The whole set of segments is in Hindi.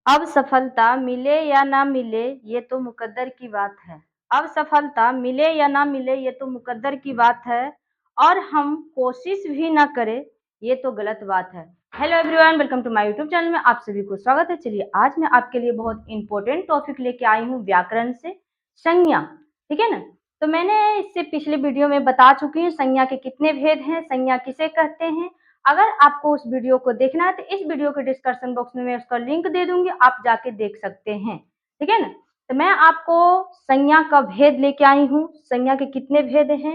अब सफलता मिले या ना मिले ये तो मुकद्दर की बात है। अब सफलता मिले या ना मिले ये तो मुकद्दर की बात है और हम कोशिश भी ना करें ये तो गलत बात है। Hello everyone, welcome to my YouTube channel में आप सभी को स्वागत है। चलिए आज मैं आपके लिए बहुत इंपॉर्टेंट टॉपिक लेके आई हूँ व्याकरण से संज्ञा। ठीक है ना। तो मैंने इससे पिछले वीडियो में बता चुकी हूँ संज्ञा के कितने भेद हैं, संज्ञा किसे कहते हैं। अगर आपको उस वीडियो को देखना है तो इस वीडियो के डिस्क्रिप्शन बॉक्स में मैं उसका लिंक दे दूंगी, आप जाके देख सकते हैं। ठीक है ना। तो मैं आपको संज्ञा का भेद लेके आई हूँ, संज्ञा के कितने भेद हैं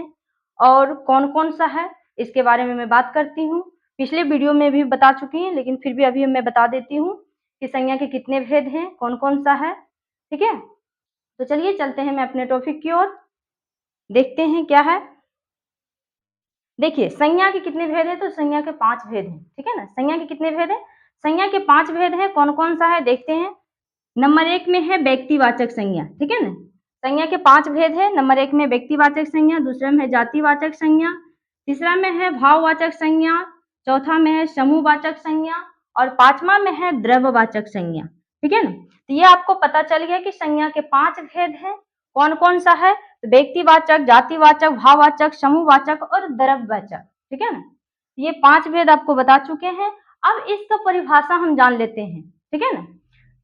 और कौन कौन सा है इसके बारे में मैं बात करती हूँ। पिछले वीडियो में भी बता चुकी हूँ लेकिन फिर भी अभी मैं बता देती हूँ कि संज्ञा के कितने भेद हैं, कौन कौन सा है। ठीक है। तो चलिए चलते हैं मैं अपने टॉपिक की ओर, देखते हैं क्या है। देखिए संज्ञा के कितने भेद है, तो संज्ञा के 5 भेद हैं। ठीक है ना। संज्ञा के कितने भेद है, संज्ञा के 5 भेद है। कौन कौन सा है देखते हैं। नंबर 1 में है व्यक्तिवाचक संज्ञा। ठीक है ना। संज्ञा के 5 भेद है। नंबर 1 में व्यक्तिवाचक संज्ञा, दूसरे में है जातिवाचक संज्ञा, तीसरा में है भाववाचक संज्ञा, चौथा में है समूहवाचक संज्ञा और पांचवा में है द्रव्यवाचक संज्ञा। ठीक है ना। तो ये आपको पता चल गया कि संज्ञा के 5 भेद हैं। कौन कौन सा है, तो व्यक्तिवाचक, जातिवाचक, भाववाचक, समूहवाचक और द्रव्यवाचक। ठीक है ना। ये 5 भेद आपको बता चुके हैं। अब इसका परिभाषा हम जान लेते हैं। ठीक है ना।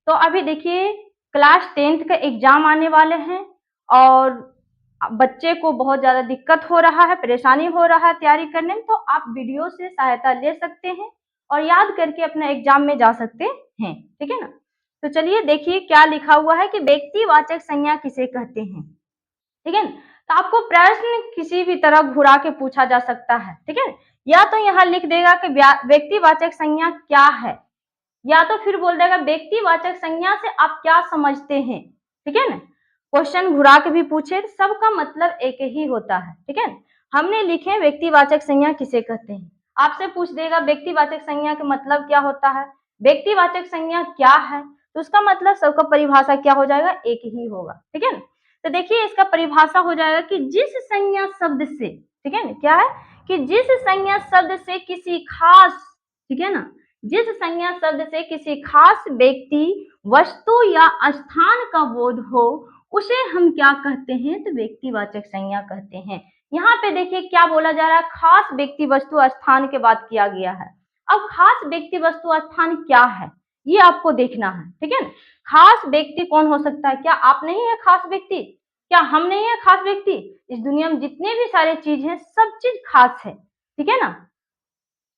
तो अभी देखिए क्लास 10th का एग्जाम आने वाले हैं और बच्चे को बहुत ज्यादा दिक्कत हो रहा है, परेशानी हो रहा है तैयारी करने में, तो आप वीडियो से सहायता ले सकते हैं और याद करके अपना एग्जाम में जा सकते हैं। ठीक है ना। तो चलिए देखिए क्या लिखा हुआ है कि व्यक्तिवाचक संज्ञा किसे कहते हैं। ठीक है ना। तो आपको प्रश्न किसी भी तरह घुरा के पूछा जा सकता है। ठीक है। या तो यहाँ लिख देगा कि व्यक्तिवाचक संज्ञा क्या है, या तो फिर बोल देगा व्यक्तिवाचक संज्ञा से आप क्या समझते हैं। ठीक है ना। क्वेश्चन घुरा के भी पूछे सबका मतलब एक ही होता है। ठीक है। हमने लिखे व्यक्तिवाचक संज्ञा किसे कहते हैं, आपसे पूछ देगा व्यक्तिवाचक संज्ञा का मतलब क्या होता है, व्यक्तिवाचक संज्ञा क्या है, तो उसका मतलब सबका परिभाषा क्या हो जाएगा, एक ही होगा। ठीक है ना। तो देखिए इसका परिभाषा हो जाएगा कि जिस संज्ञा शब्द से, ठीक है ना, क्या है कि जिस संज्ञा शब्द से किसी खास, ठीक है ना, जिस संज्ञा शब्द से किसी खास व्यक्ति, वस्तु या स्थान का बोध हो उसे हम क्या कहते हैं, तो व्यक्तिवाचक संज्ञा कहते हैं। यहाँ पे देखिए क्या बोला जा रहा है, खास व्यक्ति, वस्तु, स्थान के बात किया गया है। अब खास व्यक्ति, वस्तु, स्थान क्या है ये आपको देखना है। ठीक है ना। खास व्यक्ति कौन हो सकता है, क्या आप नहीं है खास व्यक्ति, क्या हम नहीं है खास व्यक्ति। इस दुनिया में जितने भी सारे चीज हैं सब चीज खास है। ठीक है ना।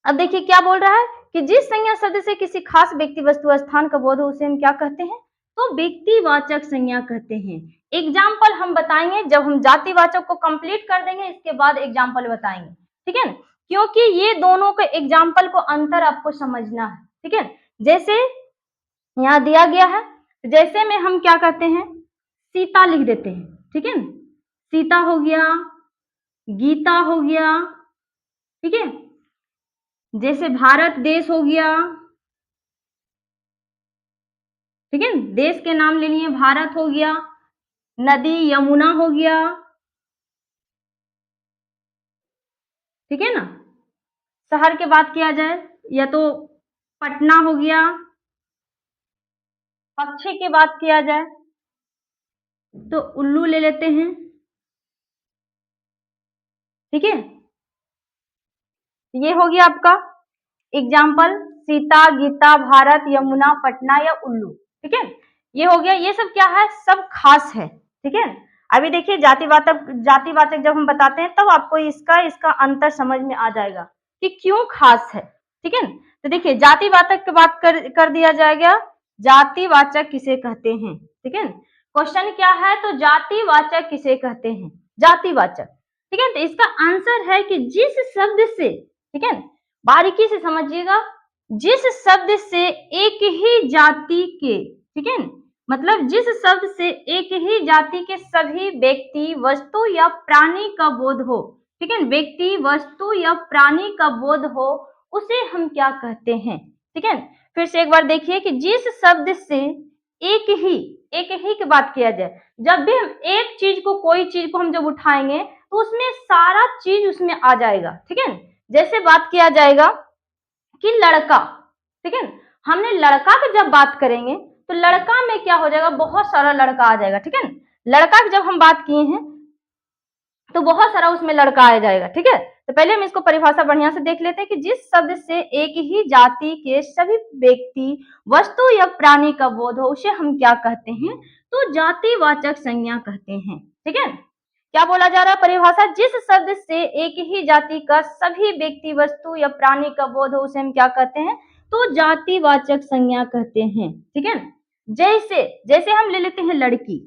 अब देखिए क्या बोल रहा है कि जिस संज्ञा शब्द से किसी खास व्यक्ति, वस्तु, स्थान का बोध हो उसे हम क्या कहते हैं, तो व्यक्तिवाचक संज्ञा कहते हैं। एग्जाम्पल हम बताएंगे जब हम जातिवाचक को कंप्लीट कर देंगे, इसके बाद एग्जाम्पल बताएंगे। ठीक है ना। क्योंकि ये दोनों के एग्जाम्पल को अंतर आपको समझना है। ठीक है। जैसे यहाँ दिया गया है, जैसे में हम क्या कहते हैं, सीता लिख देते हैं। ठीक है ना। सीता हो गया, गीता हो गया। ठीक है। जैसे भारत देश हो गया। ठीक है। देश के नाम ले लिए, भारत हो गया, नदी यमुना हो गया। ठीक है ना। शहर की बात किया जाए या तो पटना हो गया, पक्षी की बात किया जाए तो उल्लू ले लेते हैं। ठीक है। ये हो गया आपका एग्जाम्पल, सीता, गीता, भारत, यमुना, पटना या उल्लू। ठीक है। ये हो गया, ये सब क्या है, सब खास है। ठीक है। अभी देखिए जातिवाचक, जातिवाचक जब हम बताते हैं तब आपको इसका इसका अंतर समझ में आ जाएगा कि क्यों खास है। ठीक है। तो देखिए जातिवाचक की बात कर दिया जाएगा, जातिवाचक किसे कहते हैं। ठीक है। क्वेश्चन क्या है, तो जातिवाचक किसे कहते हैं, जातिवाचक। ठीक है। तो इसका आंसर है कि जिस शब्द से, ठीक है, बारीकी से समझिएगा, जिस शब्द से एक ही जाति के, ठीक है, मतलब जिस शब्द से एक ही जाति के सभी व्यक्ति, वस्तु या प्राणी का बोध हो, ठीक है, व्यक्ति, वस्तु या प्राणी का बोध हो उसे हम क्या कहते हैं। ठीक है। फिर से एक बार देखिए कि जिस शब्द से एक ही, एक ही की बात किया जाए, जब भी हम एक चीज को, कोई चीज को हम जब उठाएंगे तो उसमें सारा चीज उसमें आ जाएगा। ठीक है। जैसे बात किया जाएगा कि लड़का, ठीक है, हमने लड़का की जब बात करेंगे तो लड़का में क्या हो जाएगा, बहुत सारा लड़का आ जाएगा, ठीक है ना। लड़का की जब हम बात किए हैं तो बहुत सारा उसमें लड़का आ जाएगा, ठीक है। तो पहले हम इसको परिभाषा बढ़िया से देख लेते हैं कि जिस शब्द से एक ही जाति के सभी व्यक्ति, वस्तु या प्राणी का बोध हो उसे हम क्या कहते हैं, तो जातिवाचक संज्ञा कहते हैं, ठीक है। क्या बोला जा रहा है परिभाषा, जिस शब्द से एक ही जाति का सभी व्यक्ति, वस्तु या प्राणी का बोध हो उसे हम क्या कहते हैं, तो जातिवाचक संज्ञा कहते हैं, ठीक है। जैसे जैसे हम ले लेते हैं लड़की।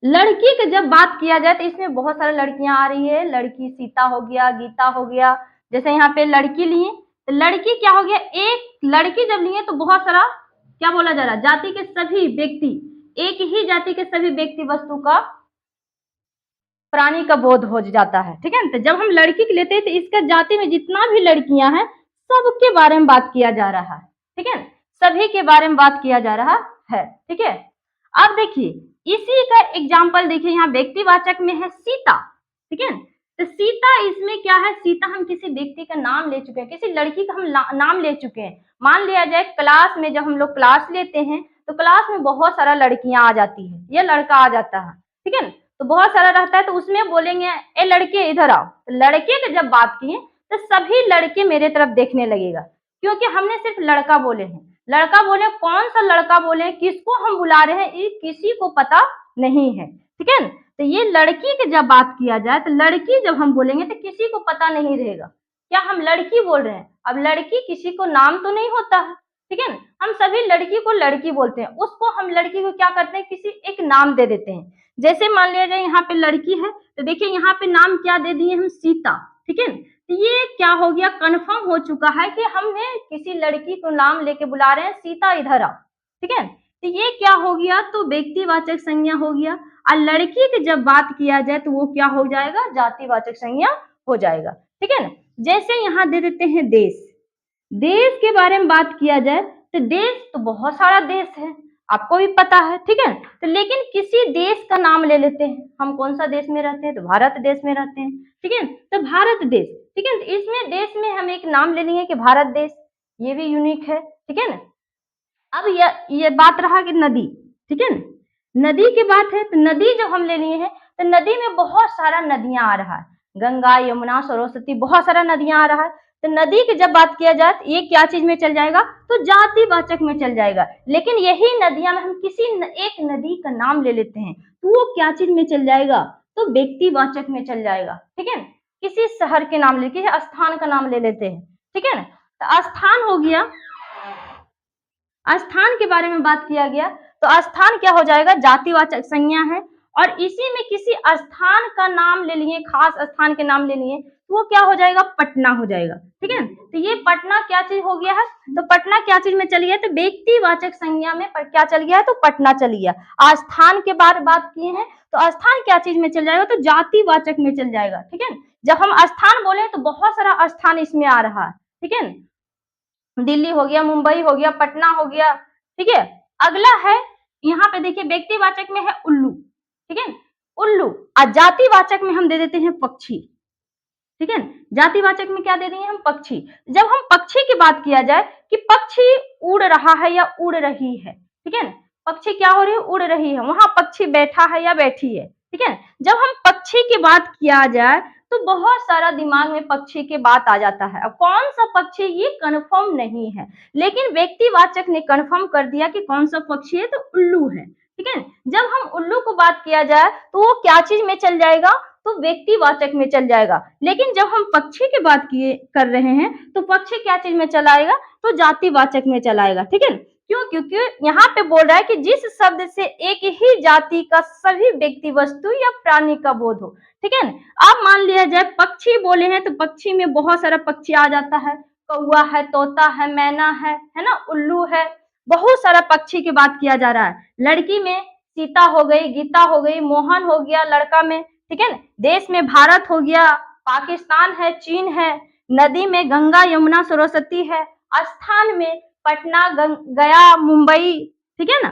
लड़की की जब बात किया जाए तो इसमें बहुत सारी लड़कियां आ रही है, लड़की सीता हो गया, गीता हो गया। जैसे यहाँ पे लड़की लिए तो लड़की क्या हो गया, एक लड़की जब लिए तो बहुत सारा क्या बोला जा रहा है, जाति के सभी व्यक्ति, एक ही जाति के सभी व्यक्ति, वस्तु का, प्राणी का बोध हो जाता है, ठीक है। तो जब हम लड़की की लेते हैं तो इसका जाति में जितना भी लड़कियां हैं सबके बारे में बात किया जा रहा है, ठीक है, सभी के बारे में बात किया जा रहा है, ठीक है। अब देखिए इसी का एग्जाम्पल देखिए, यहाँ व्यक्तिवाचक में है सीता, ठीक है। तो सीता इसमें क्या है, सीता हम किसी व्यक्ति का नाम ले चुके हैं, किसी लड़की का हम नाम ले चुके हैं। मान लिया जाए क्लास में, जब हम लोग क्लास लेते हैं तो क्लास में बहुत सारा लड़कियां आ जाती है, ये लड़का आ जाता है, ठीक है। तो बहुत सारा रहता है तो उसमें बोलेंगे ए लड़के इधर आओ, तो लड़के की जब बात किए तो सभी लड़के मेरे तरफ देखने लगेगा, क्योंकि हमने सिर्फ लड़का बोले हैं। लड़का बोले, कौन सा लड़का बोले, किसको हम बुला रहे हैं, ये किसी को पता नहीं है, ठीक है। तो ये लड़की की जब बात किया जाए तो लड़की जब हम बोलेंगे तो किसी को पता नहीं रहेगा क्या हम लड़की बोल रहे हैं। अब लड़की किसी को नाम तो नहीं होता है, ठीक है, हम सभी लड़की को लड़की बोलते हैं, उसको हम लड़की को क्या करते हैं, किसी एक नाम दे देते हैं। जैसे मान लिया जाए यहाँ पे लड़की है तो देखिए यहाँ पे नाम क्या दे दिए हम, सीता, ठीक है। तो ये क्या हो गया, कंफर्म हो चुका है कि हमने किसी लड़की को नाम लेके बुला रहे हैं, सीता इधर आओ, ठीक है। तो ये क्या हो गया, तो व्यक्तिवाचक संज्ञा हो गया। और लड़की की जब बात किया जाए तो वो क्या हो जाएगा, जातिवाचक संज्ञा हो जाएगा, ठीक है ना। जैसे यहाँ दे देते हैं देश। देश के बारे में बात किया जाए तो देश तो बहुत सारा देश है, आपको भी पता है, ठीक है। तो लेकिन किसी देश का नाम ले लेते हैं, हम कौन सा देश में रहते हैं, तो भारत देश में रहते हैं, ठीक है। तो भारत देश, ठीक है, तो इसमें देश में हम एक नाम ले लेंगे कि भारत देश, ये भी यूनिक है, ठीक है ना। अब ये बात रहा कि नदी, ठीक है ना, नदी की बात है तो नदी जो हम ले लिए हैं तो नदी में बहुत सारा नदियां आ रहा है, गंगा, यमुना, सरस्वती, बहुत सारा नदियां आ रहा है। तो नदी की जब बात किया जाए तो ये क्या चीज में चल जाएगा, तो जातिवाचक में चल जाएगा। लेकिन यही नदियां में हम किसी एक नदी का नाम ले लेते हैं तो वो क्या चीज में चल जाएगा, तो व्यक्तिवाचक में चल जाएगा, ठीक है। किसी शहर के नाम ले, किसी स्थान का नाम ले लेते हैं, ठीक है ना। तो स्थान हो गया, स्थान के बारे में बात किया गया तो स्थान क्या हो जाएगा, जातिवाचक संज्ञा है। और इसी में किसी स्थान का नाम ले लिए, खास स्थान के नाम ले लिए, तो वो क्या हो जाएगा, पटना हो जाएगा, ठीक है। तो ये पटना क्या चीज हो गया है, तो पटना क्या चीज में चली गया, तो व्यक्तिवाचक संज्ञा में पर क्या चल गया है, तो पटना चली गया। स्थान के बारे बात किए हैं तो स्थान क्या चीज में चल जाएगा, तो जातिवाचक में चल जाएगा, ठीक है। जब हम स्थान बोले तो बहुत सारा स्थान इसमें आ रहा है, ठीक है। दिल्ली हो गया, मुंबई हो गया, पटना हो गया, ठीक है। अगला है यहाँ पे देखिए व्यक्तिवाचक में है उल्लू, ठीक है, उल्लू। और जातिवाचक में हम दे देते हैं पक्षी, ठीक है। जातिवाचक में क्या दे देंगे हम, पक्षी। जब हम पक्षी की बात किया जाए कि पक्षी उड़ रहा है या उड़ रही है, ठीक है, पक्षी क्या हो रही है, उड़ रही है, वहां पक्षी बैठा है या बैठी है, ठीक है। जब हम पक्षी की बात किया जाए तो बहुत सारा दिमाग में पक्षी की बात आ जाता है। अब कौन सा पक्षी ये कंफर्म नहीं है, लेकिन व्यक्तिवाचक ने कंफर्म कर दिया कि कौन सा पक्षी है, तो उल्लू है, ठीक है। जब हम उल्लू को बात किया जाए तो वो क्या चीज में चल जाएगा, तो व्यक्तिवाचक में चल जाएगा। लेकिन जब हम पक्षी की बात किए कर रहे हैं तो पक्षी क्या चीज में चलाएगा, तो जातिवाचक में चलाएगा, ठीक है। क्यों, क्योंकि यहाँ पे बोल रहा है कि जिस शब्द से एक ही जाति का सभी व्यक्ति, वस्तु या प्राणी का बोध हो, ठीक है। अब मान लिया जाए पक्षी बोले हैं तो पक्षी में बहुत सारा पक्षी आ जाता है, कौआ है, तोता है, मैना है ना, उल्लू है, बहुत सारा पक्षी की बात किया जा रहा है। लड़की में सीता हो गई, गीता हो गई, मोहन हो गया लड़का में, ठीक है ना। देश में भारत हो गया, पाकिस्तान है, चीन है, नदी में गंगा, यमुना, सरस्वती है, स्थान में पटना, गया, मुंबई, ठीक है ना।